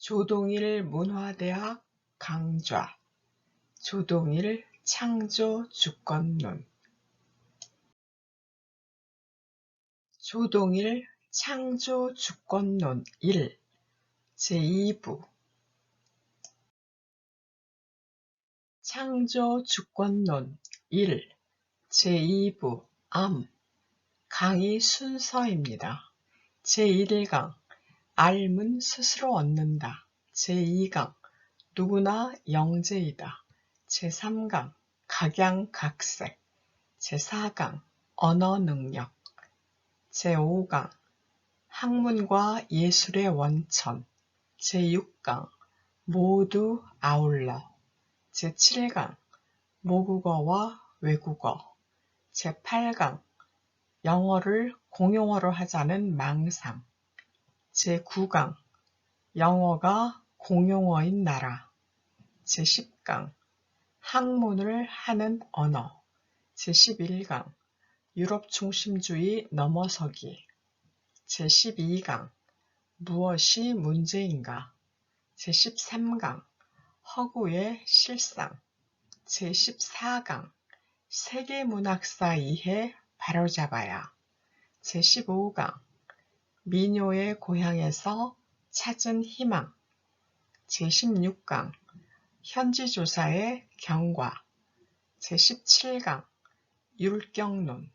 조동일 문화대학 강좌 조동일 창조주권론 조동일 창조주권론 1 제2부 창조주권론 1 제2부 암 강의 순서입니다. 제1강 알문 스스로 얻는다. 제2강 누구나 영재이다. 제3강 각양각색. 제4강 언어능력. 제5강 학문과 예술의 원천. 제6강 모두 아울러. 제7강 모국어와 외국어. 제8강 영어를 공용어로 하자는 망상. 제9강 영어가 공용어인 나라. 제10강 학문을 하는 언어. 제11강 유럽 중심주의 넘어서기. 제12강 무엇이 문제인가. 제13강 허구의 실상. 제14강 세계문학사 이해 바로잡아야. 제15강 민요의 고향에서 찾은 희망. 제16강 현지조사의 경과. 제17강 율경론.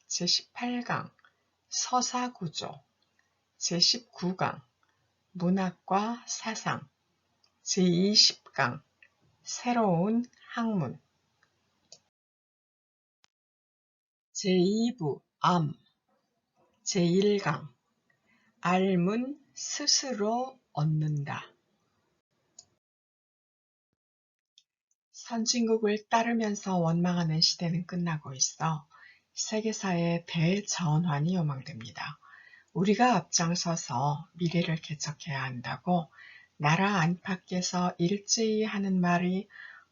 제18강 서사구조. 제19강 문학과 사상. 제20강 새로운 학문. 제2부 암 제1강 알문 스스로 얻는다. 선진국을 따르면서 원망하는 시대는 끝나고 있어 세계사의 대전환이 요망됩니다. 우리가 앞장서서 미래를 개척해야 한다고 나라 안팎에서 일제히 하는 말이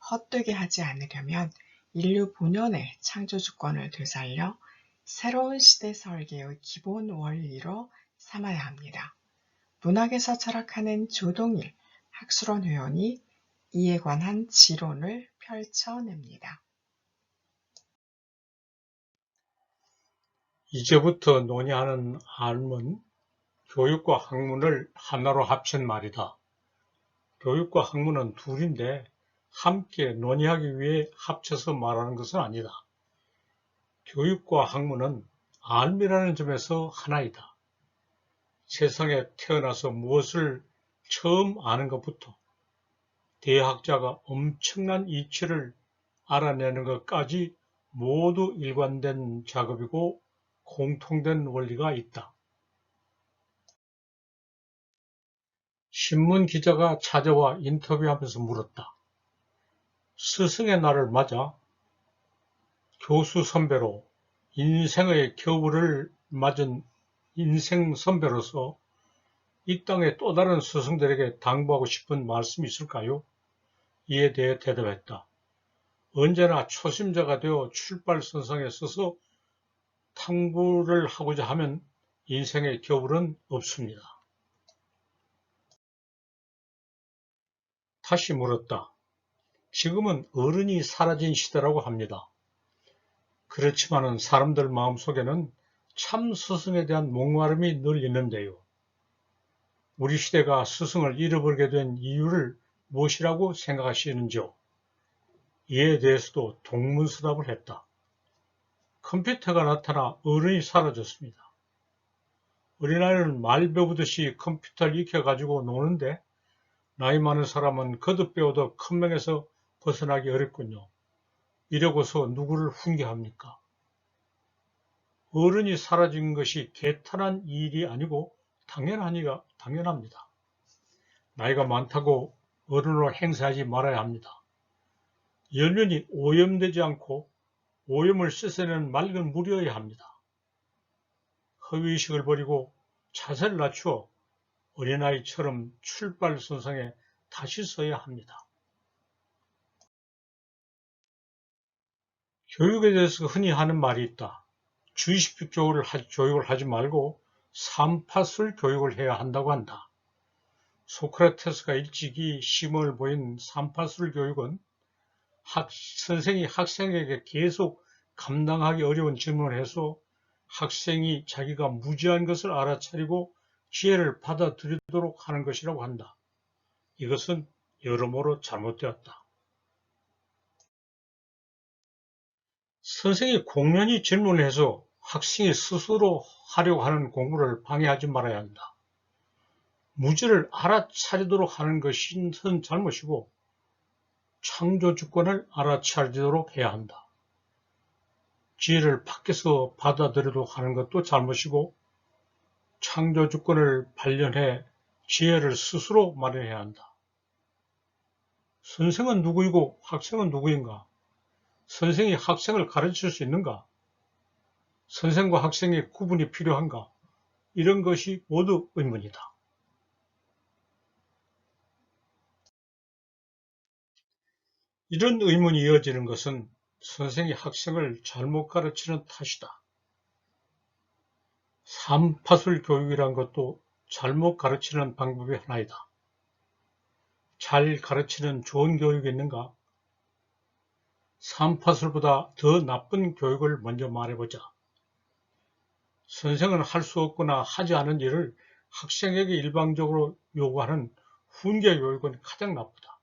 헛되게 하지 않으려면 인류 본연의 창조주권을 되살려 새로운 시대 설계의 기본 원리로 삼아야 합니다. 문학에서 철학하는 조동일 학술원 회원이 이에 관한 지론을 펼쳐냅니다. 이제부터 논의하는 알문, 교육과 학문을 하나로 합친 말이다. 교육과 학문은 둘인데 함께 논의하기 위해 합쳐서 말하는 것은 아니다. 교육과 학문은 알미라는 점에서 하나이다. 세상에 태어나서 무엇을 처음 아는 것부터 대학자가 엄청난 이치를 알아내는 것까지 모두 일관된 작업이고 공통된 원리가 있다. 신문 기자가 찾아와 인터뷰하면서 물었다. 스승의 날을 맞아 교수 선배로 인생의 겨울을 맞은 인생 선배로서 이 땅의 또 다른 스승들에게 당부하고 싶은 말씀이 있을까요? 이에 대해 대답했다. 언제나 초심자가 되어 출발선상에 서서 탐구를 하고자 하면 인생의 겨울은 없습니다. 다시 물었다. 지금은 어른이 사라진 시대라고 합니다. 그렇지만은 사람들 마음속에는 참 스승에 대한 목마름이 늘 있는데요. 우리 시대가 스승을 잃어버리게 된 이유를 무엇이라고 생각하시는지요? 이에 대해서도 동문서답을 했다. 컴퓨터가 나타나 어른이 사라졌습니다. 어린아이는 말 배우듯이 컴퓨터를 익혀가지고 노는데 나이 많은 사람은 거듭 배워도 큰 명에서 벗어나기 어렵군요. 이러고서 누구를 훈계합니까? 어른이 사라진 것이 개탄한 일이 아니고 당연합니다. 나이가 많다고 어른으로 행세하지 말아야 합니다. 열면이 오염되지 않고 오염을 씻어내는 맑은 물이어야 합니다. 허위의식을 버리고 자세를 낮추어 어린아이처럼 출발선상에 다시 서야 합니다. 교육에 대해서 흔히 하는 말이 있다. 주입식 교육을 하지 말고 삼파술 교육을 해야 한다고 한다. 소크라테스가 일찍이 시범을 보인 삼파술 교육은 선생이 학생에게 계속 감당하기 어려운 질문을 해서 학생이 자기가 무지한 것을 알아차리고 지혜를 받아들이도록 하는 것이라고 한다. 이것은 여러모로 잘못되었다. 선생이 공연히 질문을 해서 학생이 스스로 하려고 하는 공부를 방해하지 말아야 한다. 무지를 알아차리도록 하는 것은 잘못이고 창조 주권을 알아차리도록 해야 한다. 지혜를 밖에서 받아들이도록 하는 것도 잘못이고 창조 주권을 발견해 지혜를 스스로 마련해야 한다. 선생은 누구이고 학생은 누구인가? 선생이 학생을 가르칠 수 있는가? 선생과 학생의 구분이 필요한가? 이런 것이 모두 의문이다. 이런 의문이 이어지는 것은 선생이 학생을 잘못 가르치는 탓이다. 삼파술 교육이란 것도 잘못 가르치는 방법이 하나이다. 잘 가르치는 좋은 교육이 있는가? 삼파술보다 더 나쁜 교육을 먼저 말해보자. 선생은 할 수 없거나 하지 않은 일을 학생에게 일방적으로 요구하는 훈계 교육은 가장 나쁘다.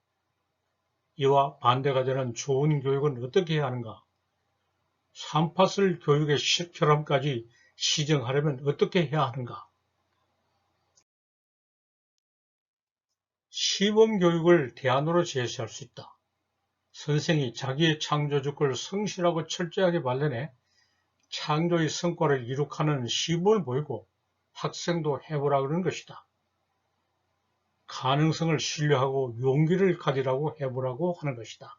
이와 반대가 되는 좋은 교육은 어떻게 해야 하는가? 삼파술 교육의 실결함까지 시정하려면 어떻게 해야 하는가? 시범교육을 대안으로 제시할 수 있다. 선생이 자기의 창조주권을 성실하고 철저하게 발견해 창조의 성과를 이룩하는 시범을 보이고 학생도 해보라 그러는 것이다. 가능성을 신뢰하고 용기를 가지라고 해보라고 하는 것이다.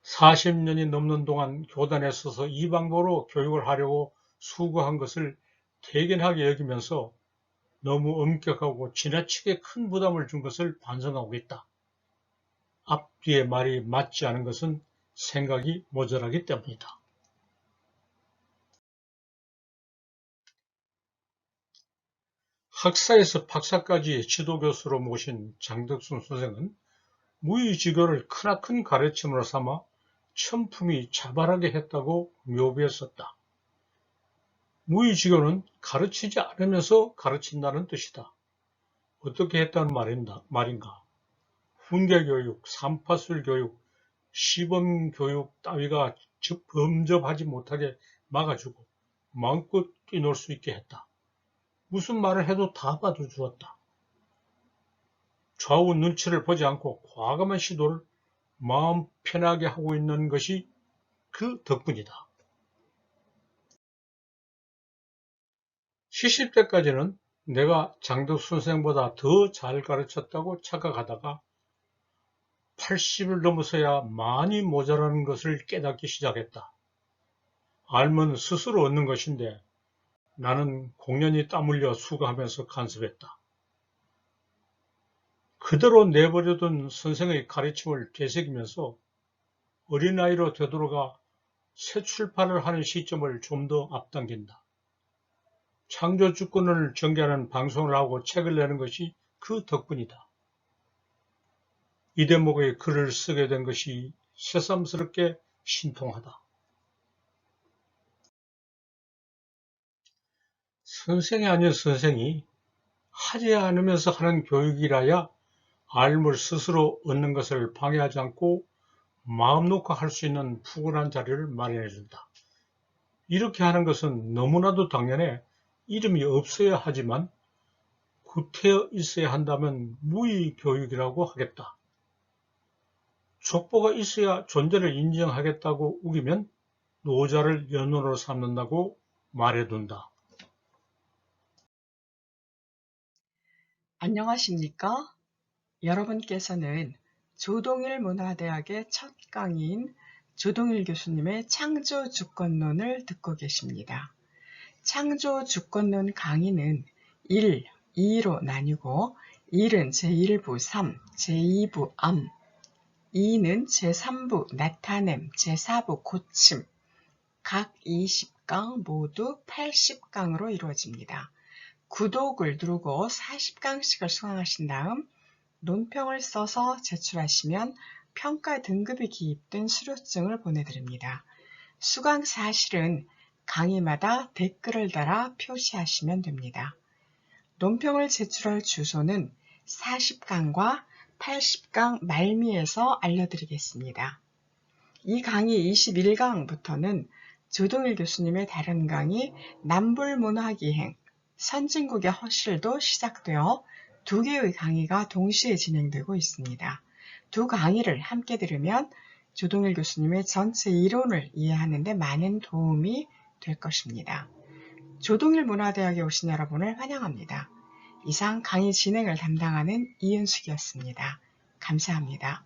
40년이 넘는 동안 교단에 서서 이 방법으로 교육을 하려고 수고한 것을 대견하게 여기면서 너무 엄격하고 지나치게 큰 부담을 준 것을 반성하고 있다. 앞뒤의 말이 맞지 않은 것은 생각이 모자라기 때문이다. 학사에서 박사까지 지도교수로 모신 장덕순 선생은 무의지교를 크나큰 가르침으로 삼아 천품이 자발하게 했다고 묘비했었다. 무의지교는 가르치지 않으면서 가르친다는 뜻이다. 어떻게 했다는 말인가? 훈계교육, 삼파술 교육, 시범교육 따위가 범접하지 못하게 막아주고 마음껏 뛰놀 수 있게 했다. 무슨 말을 해도 다 받아주었다. 좌우 눈치를 보지 않고 과감한 시도를 마음 편하게 하고 있는 것이 그 덕분이다. 70대까지는 내가 장덕순 선생보다 더 잘 가르쳤다고 착각하다가 80을 넘어서야 많이 모자라는 것을 깨닫기 시작했다. 알면 스스로 얻는 것인데 나는 공연히 땀 흘려 수고하면서 간섭했다. 그대로 내버려둔 선생의 가르침을 되새기면서 어린아이로 되돌아가 새 출판을 하는 시점을 좀 더 앞당긴다. 창조주권을 전개하는 방송을 하고 책을 내는 것이 그 덕분이다. 이 대목의 글을 쓰게 된 것이 새삼스럽게 신통하다. 선생이 아닌 선생이 하지 않으면서 하는 교육이라야 알물 스스로 얻는 것을 방해하지 않고 마음 놓고 할 수 있는 푸근한 자리를 마련해 준다. 이렇게 하는 것은 너무나도 당연해 이름이 없어야 하지만 구태여 있어야 한다면 무의교육이라고 하겠다. 족보가 있어야 존재를 인정하겠다고 우기면 노자를 연원으로 삼는다고 말해둔다. 안녕하십니까? 여러분께서는 조동일 문화대학의 첫 강의인 조동일 교수님의 창조주권론을 듣고 계십니다. 창조주권론 강의는 1, 2로 나뉘고 1은 제1부 3, 제2부 암, 2는 제3부 나타냄, 제4부 고침, 각 20강, 40강 모두 80강으로 이루어집니다. 구독을 누르고 40강씩을 수강하신 다음 논평을 써서 제출하시면 평가 등급이 기입된 수료증을 보내드립니다. 수강 사실은 강의마다 댓글을 달아 표시하시면 됩니다. 논평을 제출할 주소는 40강과 80강 말미에서 알려드리겠습니다. 이 강의 21강부터는 조동일 교수님의 다른 강의 남불문화기행, 선진국의 허실도 시작되어 2개의 강의가 동시에 진행되고 있습니다. 두 강의를 함께 들으면 조동일 교수님의 전체 이론을 이해하는 데 많은 도움이 될 것입니다. 조동일 문화대학에 오신 여러분을 환영합니다. 이상 강의 진행을 담당하는 이은숙이었습니다. 감사합니다.